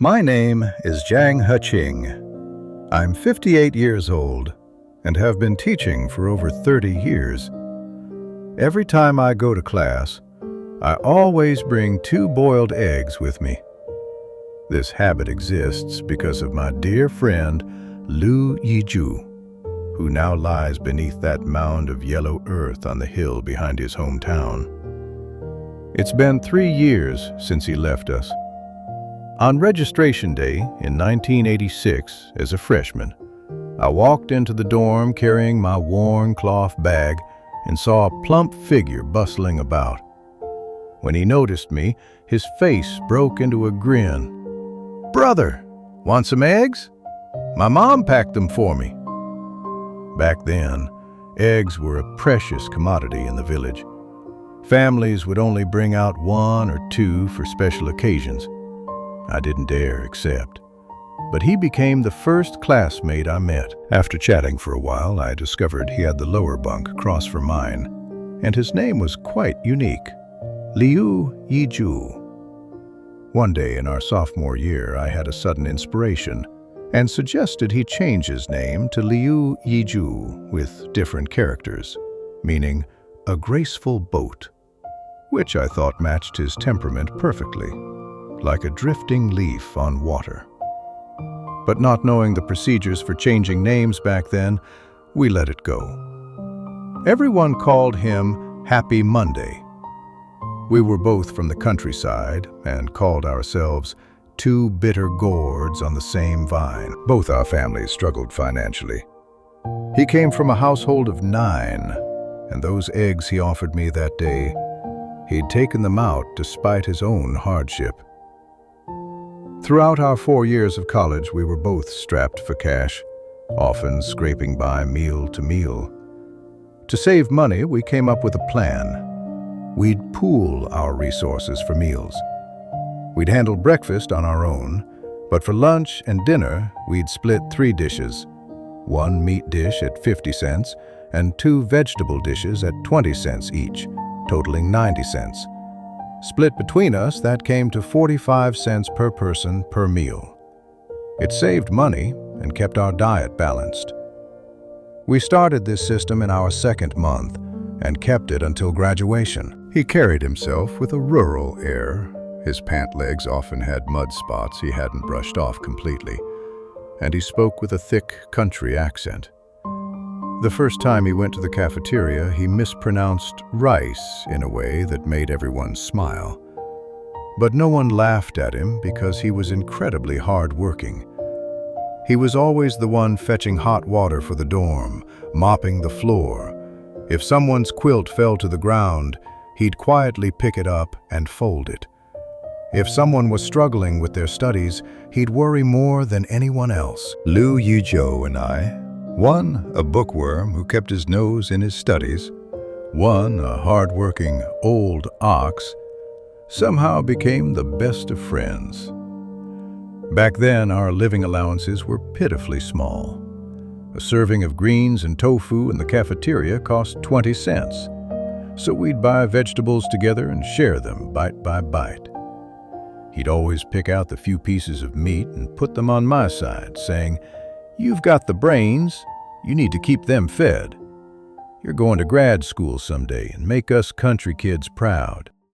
My name is Zhang Heqing. I'm 58 years old and have been teaching for over 30 years. Every time I go to class, I always bring 2 boiled eggs with me. This habit exists because of my dear friend Liu Yizhu, who now lies beneath that mound of yellow earth on the hill behind his hometown. It's been 3 years since he left us. On registration day in 1986, as a freshman, I walked into the dorm carrying my worn cloth bag and saw a plump figure bustling about. When he noticed me, his face broke into a grin. "Brother, want some eggs? My mom packed them for me." Back then, eggs were a precious commodity in the village. Families would only bring out 1 or 2 for special occasions. I didn't dare accept, but he became the first classmate I met. After chatting for a while, I discovered he had the lower bunk across from mine, and his name was quite unique, Liu Yizhu. One day in our sophomore year, I had a sudden inspiration and suggested he change his name to Liu Yizhu with different characters, meaning a graceful boat, which I thought matched his temperament perfectly, like a drifting leaf on water. But not knowing the procedures for changing names back then, we let it go. Everyone called him Happy Monday. We were both from the countryside and called ourselves 2 bitter gourds on the same vine. Both our families struggled financially. He came from a household of 9, and those eggs he offered me that day, he'd taken them out despite his own hardship. Throughout our 4 years of college, we were both strapped for cash, often scraping by meal to meal. To save money, we came up with a plan. We'd pool our resources for meals. We'd handle breakfast on our own, but for lunch and dinner, we'd split 3 dishes, 1 meat dish at 50 cents and 2 vegetable dishes at 20 cents each, totaling 90 cents. Split between us, that came to 45 cents per person per meal. It saved money and kept our diet balanced. We started this system in our 2nd month and kept it until graduation. He carried himself with a rural air. His pant legs often had mud spots he hadn't brushed off completely, and he spoke with a thick country accent. The first time he went to the cafeteria, he mispronounced rice in a way that made everyone smile. But no one laughed at him because he was incredibly hard-working. He was always the one fetching hot water for the dorm, mopping the floor. If someone's quilt fell to the ground, he'd quietly pick it up and fold it. If someone was struggling with their studies, he'd worry more than anyone else. Liu Yizhu and I, one a bookworm who kept his nose in his studies, one a hard-working old ox, somehow became the best of friends. Back then, our living allowances were pitifully small. A serving of greens and tofu in the cafeteria cost 20 cents, so we'd buy vegetables together and share them bite by bite. He'd always pick out the few pieces of meat and put them on my side, saying, "You've got the brains, you need to keep them fed. You're going to grad school someday and make us country kids proud."